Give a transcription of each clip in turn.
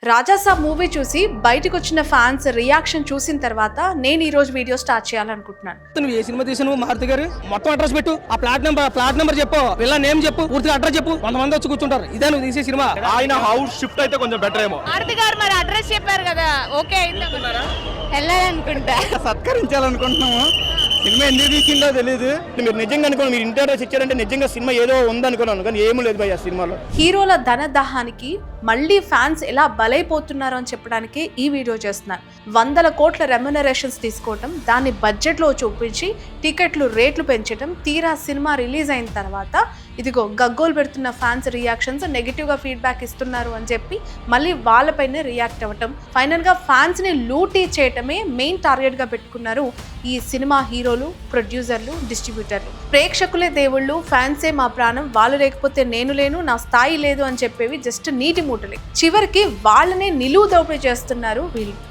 Raja Saab movie చూసి బయటకు వచ్చిన ఫ్యాన్స్ రియాక్షన్ చూసిన తర్వాత నేను ఈ రోజు వీడియో స్టార్ట్ చేయాలనుకుంటున్నాను. నువ్వు ఏ సినిమా తీసాను మారుతి గారు? మొత్తం అడ్రస్ పెట్టు, ఆ ప్లాట్ నెంబర్ చెప్పు, వీళ్ళ నేమ్ చెప్పు, పూర్తిగా అడ్రస్ చెప్పు. 100 మంది వచ్చి కూర్చుంటారు. ఇదే నువ్వు తీసే సినిమా. ఆయన హౌస్ షిఫ్ట్ అయితే కొంచెం బెటర్ ఏమో. మారుతి గారు మరి అడ్రస్ చెప్పారు కదా, ఓకే అయిందా? వెళ్ళాలనుకుంటా, సత్కరించాలనుకుంటున్నాము. సినిమా ఎందుకు తీసిందో తెలియదు. మీరు నిజంగా అనుకోండి, మీరు ఇంటర్వ్యూస్ ఇచ్చారంటే నిజంగా సినిమా ఏదో ఉందనుకున్నాను, కానీ ఏమీ లేదు భయ్య సినిమాలో. హీరోల ధనదాహానికి మళ్ళీ ఫ్యాన్స్ ఎలా బలైపోతున్నారు అని చెప్పడానికి ఈ వీడియో చేస్తున్నారు. 100 కోట్ల రెమ్యునరేషన్స్ తీసుకోవటం, దాన్ని బడ్జెట్లో చూపించి టికెట్లు రేట్లు పెంచడం, తీరా సినిమా రిలీజ్ అయిన తర్వాత ఇదిగో గగ్గోలు పెడుతున్న ఫ్యాన్స్ రియాక్షన్స్, నెగిటివ్గా ఫీడ్బ్యాక్ ఇస్తున్నారు అని చెప్పి మళ్ళీ వాళ్ళపైనే రియాక్ట్ అవ్వటం, ఫైనల్గా ఫ్యాన్స్ని లూటీ చేయటమే మెయిన్ టార్గెట్గా పెట్టుకున్నారు ఈ సినిమా హీరోలు, ప్రొడ్యూసర్లు, డిస్ట్రిబ్యూటర్లు. ప్రేక్షకులే దేవుళ్ళు, ఫ్యాన్సే మా ప్రాణం, వాళ్ళు లేకపోతే నేను లేను, నా స్థాయి లేదు అని చెప్పేవి జస్ట్ నీటి మూటలే. చివరికి వాళ్ళనే నిలువు దోపిడీ చేస్తున్నారు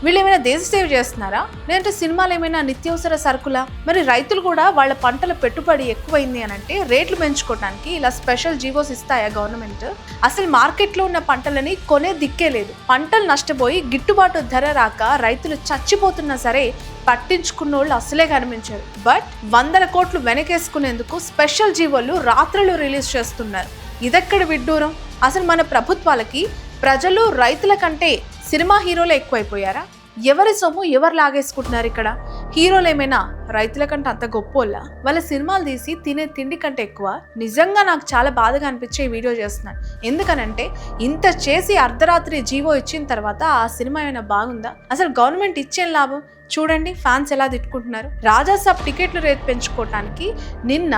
వీళ్ళు ఏమైనా దేశ సేవ చేస్తున్నారా, లేదంటే సినిమాలు ఏమైనా నిత్యావసర సరుకులా? మరి రైతులు కూడా వాళ్ళ పంటల పెట్టుబడి ఎక్కువైంది అని అంటే రేట్లు పెంచుకోవడానికి ఇలా స్పెషల్ జీవోస్ ఇస్తాయా గవర్నమెంట్? అసలు మార్కెట్లో ఉన్న పంటలని కొనే దిక్కే లేదు. పంటలు నష్టపోయి గిట్టుబాటు ధర రాక రైతులు చచ్చిపోతున్నా సరే పట్టించుకున్నోళ్ళు అసలే కనిపించారు. బట్ 100 కోట్లు వెనకేసుకునేందుకు స్పెషల్ జీవోలు రాత్రులు రిలీజ్ చేస్తున్నారు. ఇదెక్కడ విడ్డూరం? అసలు మన ప్రభుత్వాలకి ప్రజలు రైతుల కంటే సినిమా హీరోలు ఎక్కువైపోయారా? ఎవరి సొమ్ము ఎవరు లాగేసుకుంటున్నారు ఇక్కడ? హీరోలు ఏమైనా రైతుల కంటే అంత గొప్పోళ్ళ? వాళ్ళ సినిమాలు తీసి తినే తిండి కంటే ఎక్కువ? నిజంగా నాకు చాలా బాధగా అనిపించే ఈ వీడియో చేస్తున్నాను. ఎందుకనంటే ఇంత చేసి అర్ధరాత్రి జీవో ఇచ్చిన తర్వాత ఆ సినిమా ఏమైనా బాగుందా? అసలు గవర్నమెంట్ ఇచ్చేం లాభం? చూడండి ఫ్యాన్స్ ఎలా తిట్టుకుంటున్నారు. రాజాసాబ్ టికెట్లు రేట్ పెంచుకోవటానికి నిన్న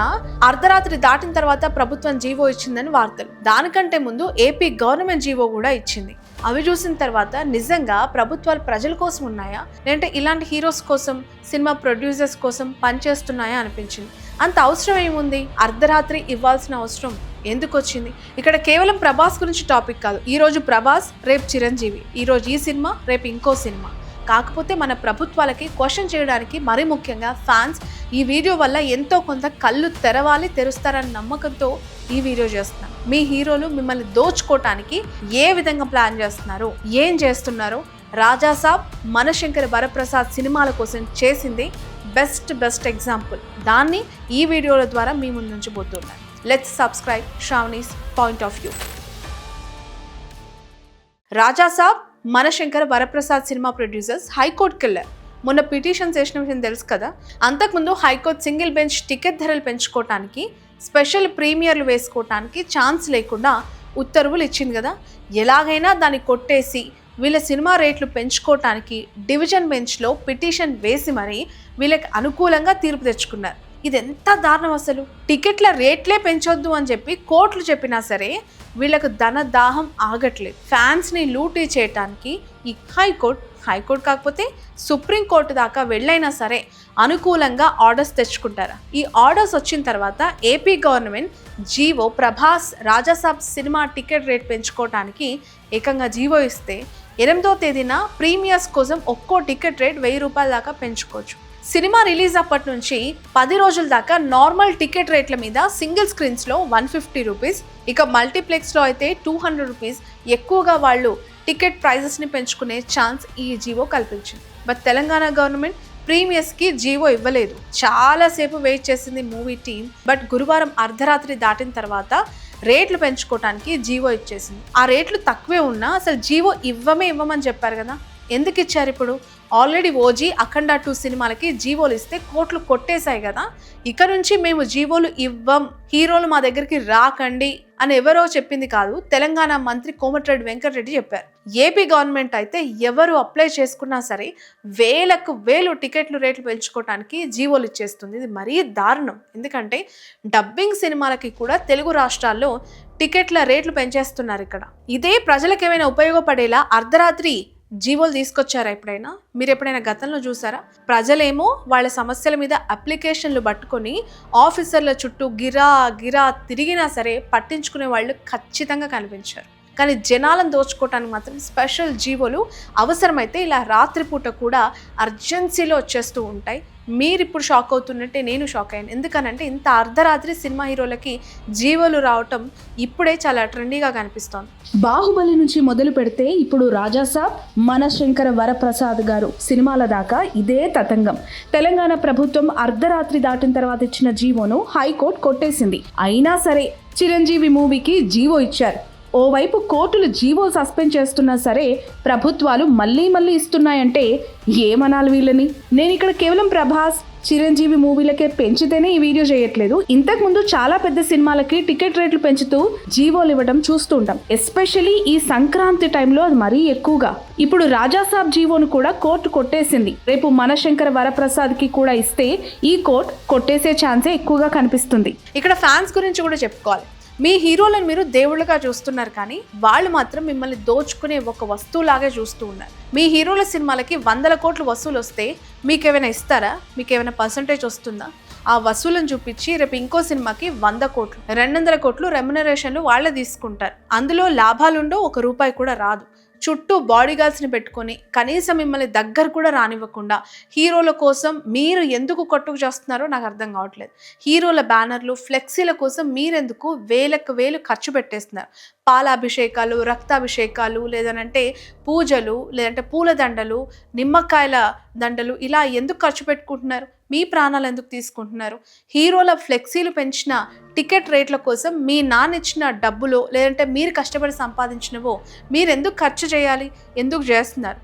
అర్ధరాత్రి దాటిన తర్వాత ప్రభుత్వం జీవో ఇచ్చిందని వార్తలు. దానికంటే ముందు ఏపీ గవర్నమెంట్ జీవో కూడా ఇచ్చింది. అవి చూసిన తర్వాత నిజంగా ప్రభుత్వాలు ప్రజల కోసం ఉన్నాయా, లేదంటే ఇలాంటి హీరోస్ కోసం, సినిమా ప్రొడ్యూసర్స్ కోసం పనిచేస్తున్నాయా అనిపించింది. అంత అవసరం ఏముంది? అర్ధరాత్రి ఇవ్వాల్సిన అవసరం ఎందుకు వచ్చింది? ఇక్కడ కేవలం ప్రభాస్ గురించి టాపిక్ కాదు. ఈరోజు ప్రభాస్, రేపు చిరంజీవి, ఈరోజు ఈ సినిమా, రేపు ఇంకో సినిమా. కాకపోతే మన ప్రభుత్వాలకి క్వశ్చన్ చేయడానికి, మరీ ముఖ్యంగా ఫ్యాన్స్ ఈ వీడియో వల్ల ఎంతో కొంత కళ్ళు తెరుస్తారన్న నమ్మకంతో ఈ వీడియో చేస్తున్నాను. మీ హీరోలు మిమ్మల్ని దోచుకోవటానికి ఏ విధంగా ప్లాన్ చేస్తున్నారు, ఏం చేస్తున్నారు? రాజాసాబ్, మనశంకర్ వరప్రసాద్ సినిమాల కోసం చేసింది బెస్ట్ ఎగ్జాంపుల్. దాన్ని ఈ వీడియోల ద్వారా మీ ముందు ఉంచబోతున్నాను. Let's subscribe Sravani's point of view. Rajasaab, Manashankar Varaprasad cinema producers హైకోర్టుకి వెళ్ళారు. మొన్న పిటిషన్ చేసిన విషయం తెలుసు కదా. అంతకుముందు హైకోర్టు సింగిల్ బెంచ్ టికెట్ ధరలు పెంచుకోవటానికి, స్పెషల్ ప్రీమియర్లు వేసుకోవటానికి ఛాన్స్ లేకుండా ఉత్తర్వులు ఇచ్చింది కదా. ఎలాగైనా దాన్ని కొట్టేసి వీళ్ళ సినిమా రేట్లు పెంచుకోవటానికి డివిజన్ బెంచ్లో పిటిషన్ వేసి మరీ వీళ్ళకి అనుకూలంగా తీర్పు తెచ్చుకున్నారు. ఇది ఎంత దారుణం అసలు! టికెట్ల రేట్లే పెంచొద్దు అని చెప్పి కోర్టులు చెప్పినా సరే వీళ్ళకు ధన దాహం ఆగట్లేదు. ఫ్యాన్స్ని లూటీ చేయటానికి ఈ హైకోర్టు కాకపోతే సుప్రీంకోర్టు దాకా వెళ్ళైనా సరే అనుకూలంగా ఆర్డర్స్ తెచ్చుకుంటారా? ఈ ఆర్డర్స్ వచ్చిన తర్వాత AP government GO, Prabhas Rajasaab cinema ticket rate పెంచుకోవటానికి ఏకంగా జీవో ఇస్తే 8వ తేదీన ప్రీమియర్స్ కోసం ఒక్కో టికెట్ రేట్ 1000 రూపాయల దాకా పెంచుకోవచ్చు. సినిమా రిలీజ్ అప్పటి నుంచి 10 రోజుల దాకా నార్మల్ టికెట్ రేట్ల మీద సింగిల్ స్క్రీన్స్లో 150 రూపీస్, ఇక మల్టీప్లెక్స్లో అయితే 200 రూపీస్ ఎక్కువగా వాళ్ళు టికెట్ ప్రైజెస్ని పెంచుకునే ఛాన్స్ ఈ జీవో కల్పించింది. బట్ తెలంగాణ గవర్నమెంట్ ప్రీమియర్స్కి జీవో ఇవ్వలేదు. చాలాసేపు వెయిట్ చేసింది మూవీ టీం. బట్ గురువారం అర్ధరాత్రి దాటిన తర్వాత రేట్లు పెంచుకోవటానికి జీవో ఇచ్చేసింది. ఆ రేట్లు తక్కువే ఉన్నా అసలు జీవో ఇవ్వమని చెప్పారు కదా. ఎందుకు ఇచ్చారు ఇప్పుడు? ఆల్రెడీ ఓజీ, అఖండ 2 సినిమాలకి జీవోలు ఇస్తే కోర్టులు కొట్టేశాయి కదా. ఇక నుంచి మేము జీవోలు ఇవ్వం, హీరోలు మా దగ్గరికి రాకండి అని ఎవరో చెప్పింది కాదు, తెలంగాణ మంత్రి కోమటిరెడ్డి వెంకటరెడ్డి చెప్పారు. ఏపీ గవర్నమెంట్ అయితే ఎవరు అప్లై చేసుకున్నా సరే వేలు టికెట్లు రేట్లు పెంచుకోవడానికి జీవోలు ఇచ్చేస్తుంది. ఇది మరీ దారుణం. ఎందుకంటే డబ్బింగ్ సినిమాలకి కూడా తెలుగు రాష్ట్రాల్లో టికెట్ల రేట్లు పెంచేస్తున్నారు. ఇక్కడ ఇదే ప్రజలకు ఏమైనా ఉపయోగపడేలా అర్ధరాత్రి జీవోలు తీసుకొచ్చారా ఎప్పుడైనా? మీరు ఎప్పుడైనా గతంలో చూసారా? ప్రజలేమో వాళ్ళ సమస్యల మీద అప్లికేషన్లు పట్టుకొని ఆఫీసర్ల చుట్టూ గిరా తిరిగినా సరే పట్టించుకునే వాళ్ళు ఖచ్చితంగా కనిపించారు. కానీ జనాలను దోచుకోవటానికి మాత్రం స్పెషల్ జీవోలు అవసరమైతే ఇలా రాత్రిపూట కూడా అర్జెన్సీలో వచ్చేస్తూ ఉంటాయి. మీరు ఇప్పుడు షాక్ అవుతున్నట్టే నేను షాక్ అయ్యాను. ఎందుకనంటే ఇంత అర్ధరాత్రి సినిమా హీరోలకి జీవోలు రావటం ఇప్పుడే చాలా ట్రెండీగా కనిపిస్తోంది. బాహుబలి నుంచి మొదలు పెడితే ఇప్పుడు రాజాసాబ్, మనశంకర వరప్రసాద్ గారు సినిమాల దాకా ఇదే తతంగం. తెలంగాణ ప్రభుత్వం అర్ధరాత్రి దాటిన తర్వాత ఇచ్చిన జీవోను హైకోర్టు కొట్టేసింది. అయినా సరే చిరంజీవి మూవీకి జీవో ఇచ్చారు. ఓవైపు కోర్టులు జీవో సస్పెండ్ చేస్తున్నా సరే ప్రభుత్వాలు మళ్ళీ ఇస్తున్నాయంటే ఏమనాలి వీళ్ళని? నేను ఇక్కడ కేవలం ప్రభాస్, చిరంజీవి మూవీలకే పెంచితేనే ఈ వీడియో చేయట్లేదు. ఇంతకుముందు చాలా పెద్ద సినిమాలకి టికెట్ రేట్లు పెంచుతూ జీవోలు ఇవ్వడం చూస్తుంటాం. ఎస్పెషలీ ఈ సంక్రాంతి టైంలో అది మరీ ఎక్కువగా. ఇప్పుడు రాజాసాబ్ జీవోను కూడా కోర్టు కొట్టేసింది. రేపు మనశంకర వరప్రసాద్ కి కూడా ఇస్తే ఈ కోర్టు కొట్టేసే ఛాన్సే ఎక్కువగా కనిపిస్తుంది. ఇక్కడ ఫ్యాన్స్ గురించి కూడా చెప్పుకోవాలి. మీ హీరోలను మీరు దేవుళ్ళుగా చూస్తున్నారు, కానీ వాళ్ళు మాత్రం మిమ్మల్ని దోచుకునే ఒక వస్తువులాగే చూస్తూ ఉన్నారు. మీ హీరోల సినిమాలకి 100 కోట్లు వసూలు వస్తే మీకేమైనా ఇస్తారా? మీకేమైనా పర్సంటేజ్ వస్తుందా? ఆ వసూలను చూపించి రేపు ఇంకో సినిమాకి 100 కోట్లు 200 కోట్లు రెమ్యునరేషన్లు వాళ్ళే తీసుకుంటారు. అందులో లాభాలుండో ₹1 కూడా రాదు. చుట్టూ బాడీ గార్డ్స్ని పెట్టుకొని కనీసం మిమ్మల్ని దగ్గర కూడా రానివ్వకుండా హీరోల కోసం మీరు ఎందుకు కొట్టుకు చేస్తున్నారో నాకు అర్థం కావట్లేదు. హీరోల బ్యానర్లు, ఫ్లెక్సీల కోసం మీరెందుకు వేలు ఖర్చు పెట్టేస్తున్నారు? పాలాభిషేకాలు, రక్తాభిషేకాలు, లేదనంటే పూజలు, లేదంటే పూల దండలు, నిమ్మకాయల దండలు, ఇలా ఎందుకు ఖర్చు పెట్టుకుంటున్నారు? మీ ప్రాణాలు ఎందుకు తీసుకుంటున్నారు? హీరోల ఫ్లెక్సీలు పెంచిన టికెట్ రేట్ల కోసం మీ నాన్న ఇచ్చిన డబ్బులో, లేదంటే మీరు కష్టపడి సంపాదించినవో మీరు ఎందుకు ఖర్చు చేయాలి? ఎందుకు చేస్తున్నారు?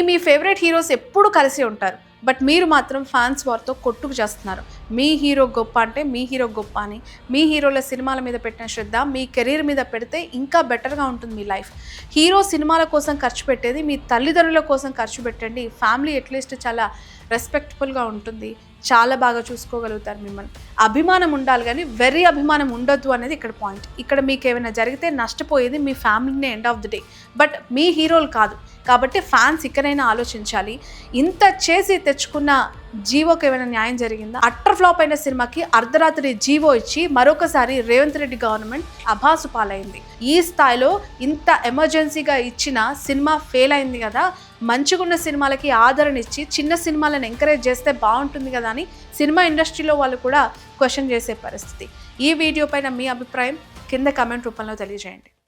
మీ ఫేవరెట్ హీరోస్ ఎప్పుడు కలిసి ఉంటారు, బట్ మీరు మాత్రం ఫ్యాన్స్ వారితో కొట్టుకు చేస్తున్నారు. మీ హీరో గొప్ప అంటే మీ హీరో గొప్ప అని, మీ హీరోల సినిమాల మీద పెట్టిన శ్రద్ధ మీ కెరీర్ మీద పెడితే ఇంకా బెటర్గా ఉంటుంది మీ లైఫ్. హీరో సినిమాల కోసం ఖర్చు పెట్టేది మీ తల్లిదండ్రుల కోసం ఖర్చు పెట్టండి. ఫ్యామిలీ అట్లీస్ట్ చాలా రెస్పెక్ట్ఫుల్గా ఉంటుంది, చాలా బాగా చూసుకోగలుగుతారు మిమ్మల్ని. అభిమానం ఉండాలి కానీ వెరీ అభిమానం ఉండొద్దు అనేది ఇక్కడ పాయింట్. ఇక్కడ మీకు ఏమైనా జరిగితే నష్టపోయేది మీ ఫ్యామిలీనే end of the day, but మీ హీరోలు కాదు. కాబట్టి ఫ్యాన్స్ ఇక్కడైనా ఆలోచించాలి. ఇంత చేసి తెచ్చుకున్న జీవోకి ఏమైనా న్యాయం జరిగిందా? అట్టర్ ఫ్లాప్ అయిన సినిమాకి అర్ధరాత్రి జీవో ఇచ్చి మరొకసారి రేవంత్ రెడ్డి గవర్నమెంట్ అభాసు పాలైంది. ఈ స్థాయిలో ఇంత ఎమర్జెన్సీగా ఇచ్చిన సినిమా ఫెయిల్ అయింది కదా. మంచిగున్న సినిమాలకి ఆదరణ ఇచ్చి చిన్న సినిమాలను ఎంకరేజ్ చేస్తే బాగుంటుంది కదా అని సినిమా ఇండస్ట్రీలో వాళ్ళు కూడా క్వశ్చన్ చేసే పరిస్థితి. ఈ వీడియో పైన మీ అభిప్రాయం కింద కామెంట్ రూపంలో తెలియజేయండి.